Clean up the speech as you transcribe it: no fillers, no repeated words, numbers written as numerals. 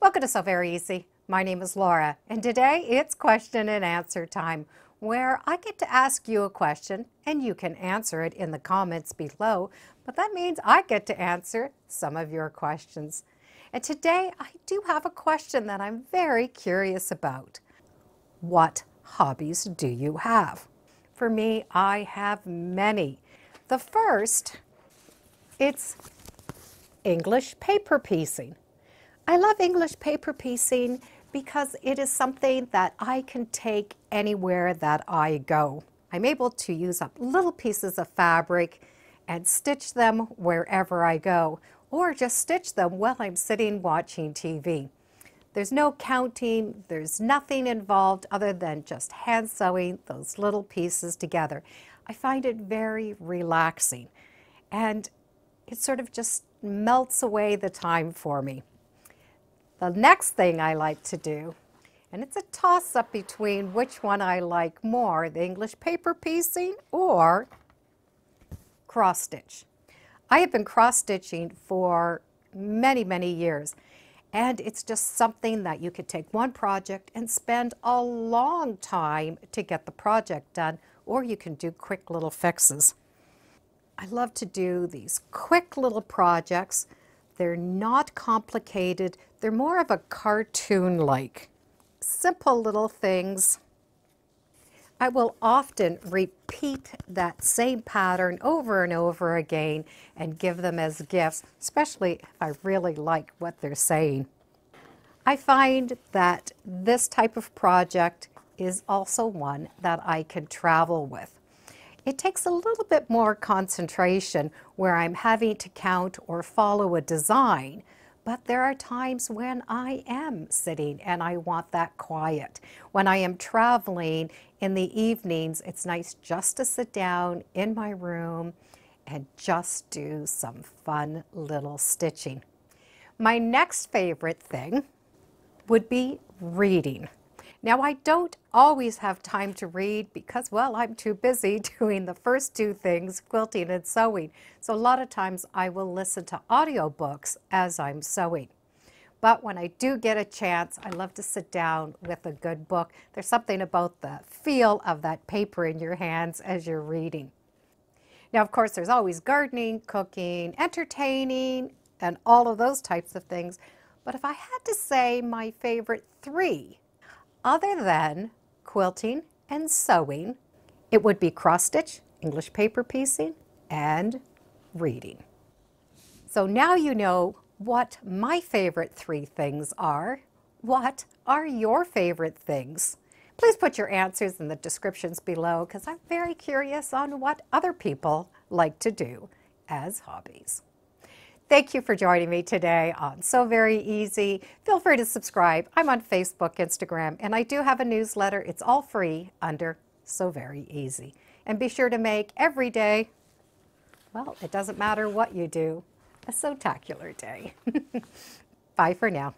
Welcome to So Very Easy. My name is Laura, and today it's question and answer time, where I get to ask you a question and you can answer it in the comments below, but that means I get to answer some of your questions. And today I do have a question that I'm very curious about. What hobbies do you have? For me, I have many. The first, it's English paper piecing. I love English paper piecing because it is something that I can take anywhere that I go. I'm able to use up little pieces of fabric and stitch them wherever I go, or just stitch them while I'm sitting watching TV. There's no counting, there's nothing involved other than just hand sewing those little pieces together. I find it very relaxing, and it sort of just melts away the time for me. The next thing I like to do, and it's a toss-up between which one I like more, the English paper piecing or cross-stitch. I have been cross-stitching for many, many years, and it's just something that you could take one project and spend a long time to get the project done, or you can do quick little fixes. I love to do these quick little projects. They're not complicated. They're more of a cartoon-like. Simple little things. I will often repeat that same pattern over and over again and give them as gifts, especially if I really like what they're saying. I find that this type of project is also one that I can travel with. It takes a little bit more concentration where I'm having to count or follow a design, but there are times when I am sitting and I want that quiet. When I am traveling in the evenings, it's nice just to sit down in my room and just do some fun little stitching. My next favorite thing would be reading. Now, I don't always have time to read because, well, I'm too busy doing the first two things, quilting and sewing. So a lot of times I will listen to audiobooks as I'm sewing. But when I do get a chance, I love to sit down with a good book. There's something about the feel of that paper in your hands as you're reading. Now, of course, there's always gardening, cooking, entertaining, and all of those types of things. But if I had to say my favorite three, other than quilting and sewing, it would be cross-stitch, English paper piecing, and reading. So now you know what my favorite three things are. What are your favorite things? Please put your answers in the descriptions below because I'm very curious on what other people like to do as hobbies. Thank you for joining me today on So Very Easy. Feel free to subscribe. I'm on Facebook, Instagram, and I do have a newsletter. It's all free under So Very Easy. And be sure to make every day, well, it doesn't matter what you do, a so-tacular day. Bye for now.